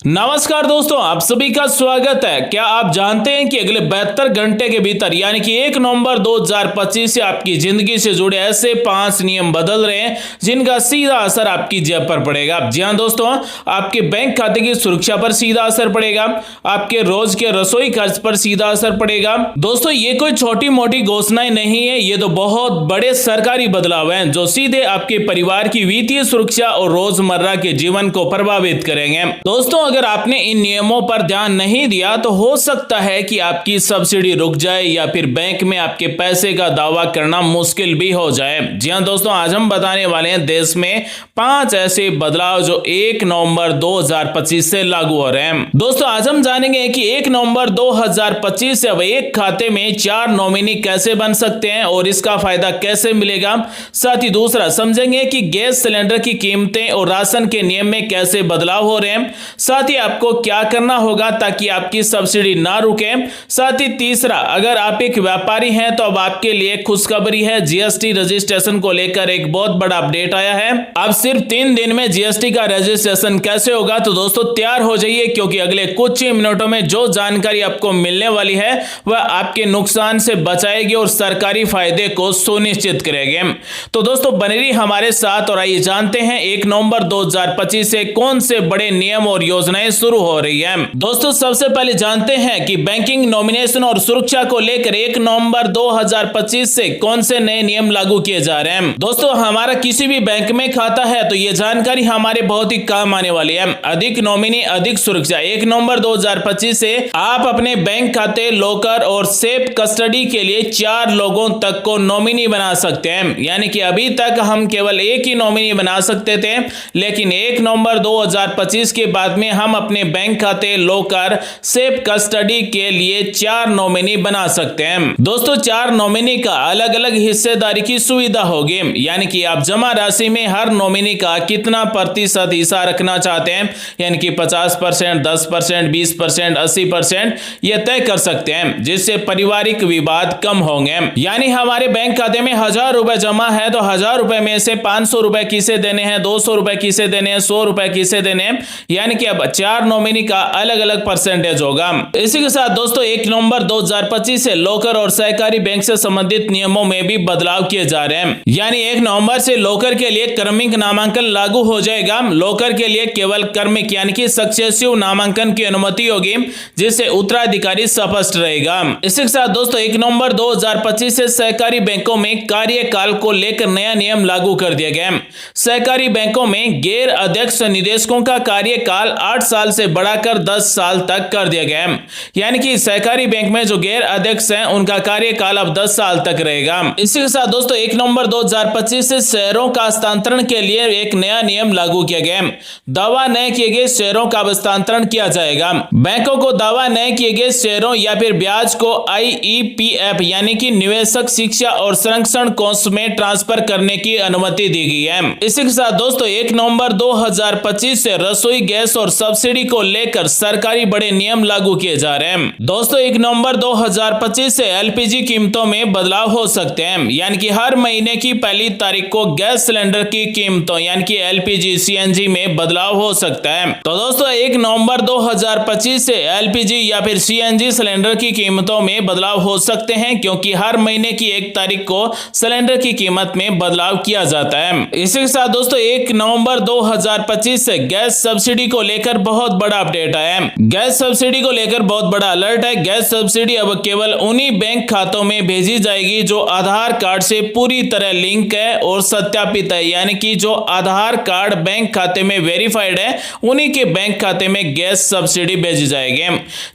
नमस्कार दोस्तों, आप सभी का स्वागत है। क्या आप जानते हैं कि अगले 72 घंटे के भीतर यानी कि 1 नवंबर 2025 से आपकी जिंदगी से जुड़े ऐसे 5 नियम बदल रहे हैं जिनका सीधा असर आपकी जेब पर पड़ेगा। जी हां दोस्तों, आपके बैंक खाते की सुरक्षा पर सीधा असर पड़ेगा, आपके रोज के रसोई खर्च पर सीधा असर पड़ेगा। दोस्तों, ये कोई छोटी मोटी घोषणाएं नहीं है, ये तो बहुत बड़े सरकारी बदलाव हैं जो सीधे आपके परिवार की वित्तीय सुरक्षा और रोजमर्रा के जीवन को प्रभावित करेंगे। दोस्तों, अगर आपने इन नियमों पर ध्यान नहीं दिया तो हो सकता है कि आपकी सब्सिडी रुक जाए या फिर बैंक में आपके पैसे का दावा करना मुश्किल भी हो जाए। जी हां दोस्तों, आज हम बताने वाले हैं देश में 5 ऐसे बदलाव जो 1 नवंबर 2025 से लागू हो रहे हैं। दोस्तों, आज हम जानेंगे कि 1 नवंबर 2025 से अब एक खाते में 4 नॉमिनी कैसे बन सकते हैं और इसका फायदा कैसे मिलेगा। साथ ही दूसरा समझेंगे कि गैस सिलेंडर की कीमतें और राशन के नियम में कैसे बदलाव हो रहे हैं। साथ ही आपको क्या करना होगा ताकि आपकी सब्सिडी ना रुके। साथ ही तीसरा, अगर आप एक व्यापारी हैं तो अब आपके लिए खुशखबरी है, जीएसटी रजिस्ट्रेशन को लेकर एक बहुत बड़ा अपडेट आया है। अब सिर्फ 3 दिन में जीएसटी का रजिस्ट्रेशन कैसे होगा, तो दोस्तों तैयार हो जाइए क्योंकि अगले कुछ ही मिनटों में जो जानकारी आपको मिलने वाली है वह आपके नुकसान से बचाएगी और सरकारी फायदे को सुनिश्चित करेगी। तो दोस्तों बने रहिए हमारे साथ और आइए जानते हैं 1 नवंबर 2025 से कौन से बड़े नियम और योजनाएं शुरू हो रही है। दोस्तों, सबसे पहले जानते हैं कि बैंकिंग नॉमिनेशन और सुरक्षा को लेकर 1 नवंबर 2025 से कौन से नए नियम लागू किए जा रहे हैं। दोस्तों, हमारा किसी भी बैंक में खाता है तो यह जानकारी हमारे बहुत ही काम आने वाली है। अधिक नॉमिनी अधिक सुरक्षा। 1 नवंबर 2025 से आप अपने बैंक खाते, लॉकर और सेफ कस्टडी के लिए 4 लोगों तक को नॉमिनी बना सकते हैं। यानी कि अभी तक हम केवल एक ही नॉमिनी बना सकते थे, लेकिन 1 नवंबर 2025 के बाद में हम अपने बैंक खाते, लॉकर, सेफ कस्टडी के लिए 4 नॉमिनी बना सकते हैं। दोस्तों, 4 नॉमिनी का अलग अलग हिस्सेदारी की सुविधा होगी। यानी कि आप जमा राशि में हर नॉमिनी का कितना प्रतिशत हिस्सा रखना चाहते हैं, यानी कि 50%, 10%, 20%, 80% यह तय कर सकते हैं, जिससे पारिवारिक विवाद कम होंगे। यानी हमारे बैंक खाते में 1000 रुपए जमा है तो 1000 रुपए में से 500 रुपए किसे देने हैं, 200 रुपए किसे देने हैं, 100 रुपए किसे देने हैं। यानी कि अब 4 नॉमिनी का अलग अलग परसेंटेज होगा। इसी के साथ दोस्तों 1 नवंबर 2025 से लॉकर और सहकारी बैंक से संबंधित नियमों में भी बदलाव किए जा रहे हैं। यानी 1 नवंबर से लॉकर के लिए क्रमिक नामांकन लागू हो जाएगा। लॉकर के लिए केवल क्रमिक यानी कि सक्सेसिव नामांकन की अनुमति होगी, जिससे उत्तराधिकारी स्पष्ट रहेगा। इसी के साथ दोस्तों 1 नवंबर 2025 से सहकारी बैंकों में कार्यकाल को लेकर नया नियम लागू कर दिया गया है। सहकारी बैंकों में गैर अध्यक्ष निदेशकों का कार्यकाल 8 साल से बढ़ाकर 10 साल तक कर दिया गया है। यानी कि सहकारी बैंक में जो गैर अध्यक्ष हैं उनका कार्यकाल अब 10 साल तक रहेगा। इसी के साथ दोस्तों 1 नवंबर 2025 से शेयरों का हस्तांतरण के लिए एक नया नियम लागू किया गया है। दावा न किए गए शेयरों का हस्तांतरण किया जाएगा। बैंकों को दावा न किए गए शेयरों या फिर ब्याज को IEPF यानी कि निवेशक शिक्षा और संरक्षण कोष में ट्रांसफर करने की अनुमति दी गई है। इसी के साथ दोस्तों 1 नवंबर 2025 से रसोई गैस और सब्सिडी को लेकर सरकारी बड़े नियम लागू किए जा रहे हैं। दोस्तों 1 नवंबर 2025 से LPG कीमतों में बदलाव हो सकते हैं। यानी कि हर महीने की पहली तारीख को गैस सिलेंडर की कीमतों यानी कि LPG CNG में बदलाव हो सकता है। तो दोस्तों 1 नवंबर 2025 से LPG या फिर CNG सिलेंडर की कीमतों में बदलाव हो सकते हैं, क्योंकि हर महीने की 1 तारीख को सिलेंडर की कीमत में बदलाव किया जाता है। इसी के साथ दोस्तों 1 नवंबर 2025 से गैस सब्सिडी को लेकर बहुत बड़ा अपडेट आया है। गैस सब्सिडी को लेकर बहुत बड़ा अलर्ट है। गैस सब्सिडी अब केवल उन्हीं बैंक खातों में भेजी जाएगी जो आधार कार्ड से पूरी तरह लिंक है और सत्यापित है। यानी कि जो आधार कार्ड बैंक खाते में वेरीफाइड है उन्हीं के बैंक खाते में गैस सब्सिडी भेजी जाएगी।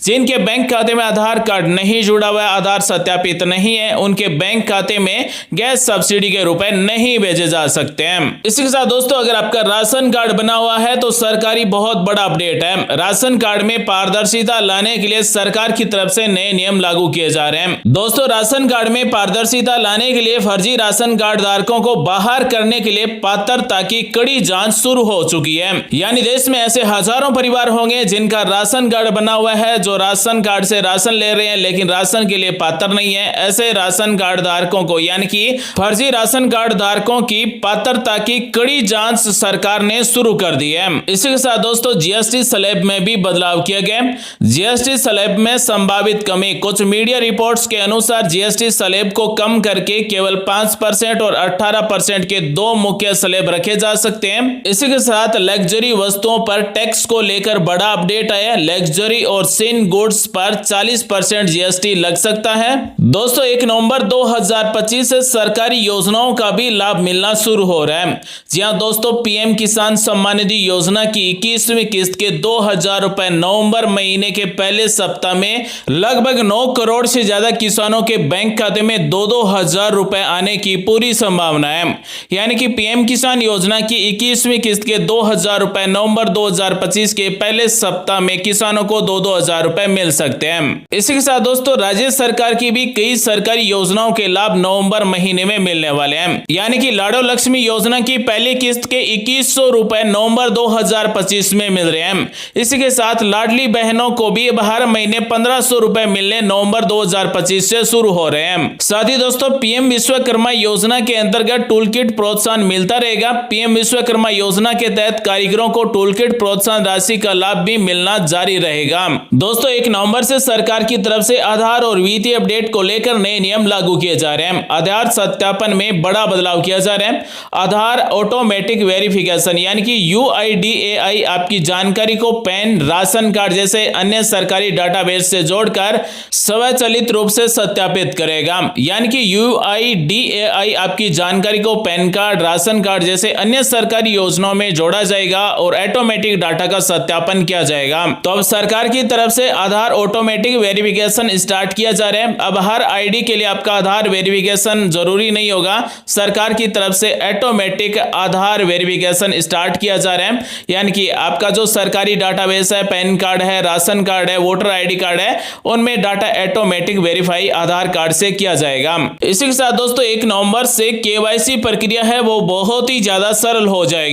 जिनके बैंक खाते में आधार कार्ड नहीं जुड़ा हुआ है, आधार सत्यापित नहीं है, उनके बैंक खाते में गैस सब्सिडी के रुपए नहीं भेजे जा सकते हैं। इसी के साथ दोस्तों अगर आपका राशन कार्ड बना हुआ है तो सरकारी बहुत बड़ा अपडेट है। राशन कार्ड में पारदर्शिता लाने के लिए सरकार की तरफ से नए नियम लागू किए जा रहे हैं। दोस्तों राशन कार्ड में पारदर्शिता लाने के लिए फर्जी राशन कार्ड धारकों को बाहर करने के लिए पात्रता की कड़ी जांच शुरू हो चुकी है। यानी देश में ऐसे हजारों परिवार होंगे जिनका राशन कार्ड बना हुआ है, जो राशन कार्ड से राशन ले रहे हैं लेकिन राशन के लिए पात्र नहीं है। ऐसे राशन कार्ड धारकों को यानी कि फर्जी राशन कार्ड धारकों की पात्रता की कड़ी जांच सरकार ने शुरू कर दी है। इसी के साथ दोस्तों जीएसटी स्लैब में भी बदलाव किया गया। जीएसटी स्लैब में संभावित कमी। कुछ मीडिया रिपोर्ट्स के अनुसार जीएसटी स्लैब को कम करके केवल 5% और 18% के दो मुख्य स्लैब रखे जा सकते हैं। इसी के साथ लग्जरी वस्तुओं पर टैक्स को लेकर बड़ा अपडेट आया। लग्जरी और सिन गुड्स पर 40% जीएसटी लग सकता है। दोस्तों 1 नवंबर 2025 से सरकारी योजनाओं का भी लाभ मिलना शुरू हो रहा है। जी हां दोस्तों, पीएम किसान सम्मान निधि योजना की 21वीं किस्त के 2000 रुपए नवंबर महीने के पहले सप्ताह में लगभग 9 करोड़ से ज्यादा किसानों के बैंक खाते में 2-2 हजार रुपए आने की पूरी संभावना है। यानी कि पीएम किसान योजना की 21वीं किस्त के 2000 रुपए नवंबर 2025 के पहले सप्ताह में किसानों को 2-2 हजार रुपए मिल सकते हैं। इसी के साथ दोस्तों राज्य सरकार की भी कई सरकारी योजनाओं के लाभ नवंबर महीने में मिलने वाले हैं। यानी कि लाडो लक्ष्मी योजना की पहली किस्त के 2100 रुपए नवंबर 2025 में मिल रहे हैं। इसी के साथ लाडली बहनों को भी हर महीने 1500 रुपए मिलने नवंबर 2025 से शुरू हो रहे हैं। साथ ही दोस्तों पीएम विश्वकर्मा योजना के अंतर्गत टूल किट प्रोत्साहन मिलता रहेगा। पीएम विश्वकर्मा योजना के तहत कारीगरों को टूल किट प्रोत्साहन राशि का लाभ भी मिलना जारी रहेगा। दोस्तों 1 नवंबर से सरकार की तरफ से आधार और वित्तीय अपडेट को लेकर नए नियम लागू किए जा रहे हैं। आधार सत्यापन में बड़ा बदलाव किया जा रहा है। आधार ऑटोमेटिक वेरिफिकेशन यानी कि UIDAI आपकी जानकारी को पैन, राशन कार्ड जैसे अन्य सरकारी डाटाबेस से जोड़कर स्वचालित रूप से सत्यापित करेगा। यानी कि UIDAI आपकी जानकारी को पैन कार्ड, राशन कार्ड जैसे अन्य सरकारी योजनाओं में जोड़ा जाएगा और ऑटोमेटिक डाटा का सत्यापन किया जाएगा। तो अब सरकार की तरफ से आधार ऑटोमेटिक वेरिफिकेशन स्टार्ट किया जा रहा है। अब हर आईडी के लिए आपका आधार वेरिफिकेशन जरूरी नहीं होगा। सरकार की तरफ से ऑटोमेटिक आधार वेरिफिकेशन स्टार्ट किया जा रहा है। यानी कि आपका जो सरकारी डाटाबेस है, पैन कार्ड है, राशन कार्ड है, वोटर आईडी कार्ड है, उनमें डाटा ऑटोमेटिक वेरीफाई आधार कार्ड से किया जाएगा। इसी के साथ दोस्तों 1 नवंबर से केवाईसी प्रक्रिया है वो बहुत ही ज्यादा सरल हो जाएगी।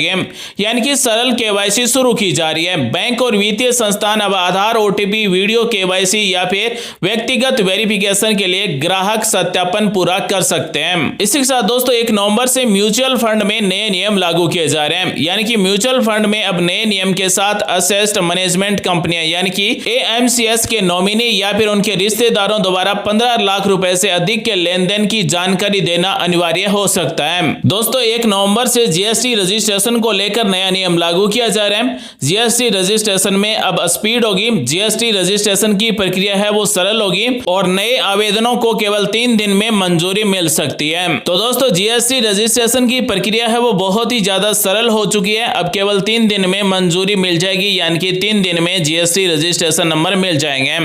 यानी कि सरल केवाईसी शुरू की जा रही है। बैंक और वित्तीय संस्थान अब आधार, ओटीपी, वीडियो केवाईसी या फिर व्यक्तिगत वेरिफिकेशन के लिए ग्राहक सत्यापन पूरा कर सकते हैं। इसी के साथ दोस्तों 1 नवंबर से म्यूचुअल फंड में नए नियम लागू किए जा रहे हैं। यानी कि म्यूचुअल फंड में अब नए नियम के साथ असेस्ड मैनेजमेंट कंपनियां यानी कि AMCs के नॉमिनी या फिर उनके रिश्तेदारों द्वारा 15 लाख रुपए से अधिक के लेन देन की जानकारी देना अनिवार्य हो सकता है। दोस्तों 1 नवंबर से जीएसटी रजिस्ट्रेशन को लेकर नया नियम लागू किया जा रहा है। जीएसटी रजिस्ट्रेशन में अब स्पीड होगी। जीएसटी रजिस्ट्रेशन की प्रक्रिया है वो सरल होगी और नए आवेदनों को केवल 3 दिन में मंजूरी मिल सकती है। तो दोस्तों जीएसटी रजिस्ट्रेशन की प्रक्रिया है वो बहुत ही ज्यादा सरल हो चुकी है। अब केवल 3 दिन में मंजूरी मिल जाएगी। यानी कि 3 दिन में जीएसटी रजिस्ट्रेशन नंबर मिल जाएंगे।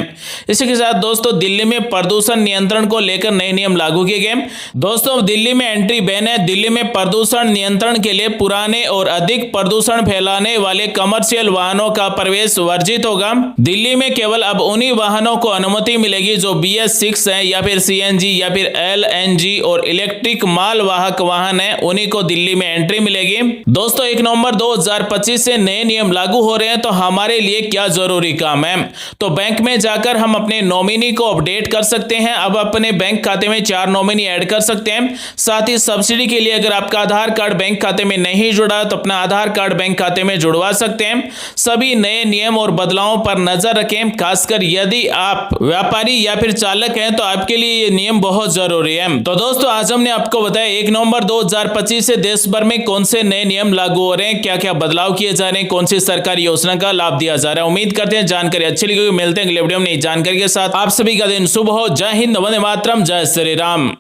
इसी के साथ दोस्तों दिल्ली में प्रदूषण नियंत्रण को लेकर नए नियम लागू किए गए। दोस्तों दिल्ली में एंट्री बैन है। दिल्ली में प्रदूषण नियंत्रण के लिए पुराने और अधिक प्रदूषण फैलाने वाले कमर्शियल वाहनों का प्रवेश वर्जित होगा। दिल्ली में केवल अब उन्हीं वाहनों को अनुमति मिलेगी जो BS6 है या फिर CNG या फिर LNG और इलेक्ट्रिक माल वाहक वाहन है, उन्हीं को दिल्ली में एंट्री मिलेगी। दोस्तों 1 नवंबर 2025 से नए नियम लागू हो रहे हैं। तो हमारे लिए क्या जरूरी काम है? तो बैंक में जाकर हम अपने नॉमिनी को अपडेट कर सकते हैं। अब अपने बैंक खाते में 4 नॉमिनी ऐड कर सकते हैं। साथ ही सब्सिडी के लिए अगर आपका आधार कार्ड बैंक खाते में नहीं जुड़ा तो अपना आधार कार्ड बैंक खाते में जुड़वा सकते हैं। सभी नए नियम और बदलावों पर नजर रखें। खासकर यदि आप व्यापारी या फिर चालक हैं तो आपके लिए ये नियम बहुत जरूरी है। तो दोस्तों आज हमने आपको बताया 1 नवंबर 2025 से देश भर में कौन से नए नियम लागू हो रहे हैं, क्या क्या बदलाव किए जा रहे हैं, कौन सी सरकारी योजना का लाभ दिया जा रहा है। उम्मीद करते हैं जानकारी अच्छी लगी। मिलते हैं अगले वीडियो में नई जानकारी के साथ। आप सभी का दिन शुभ हो। जय हिंद, वंदे मातरम, जय श्री राम।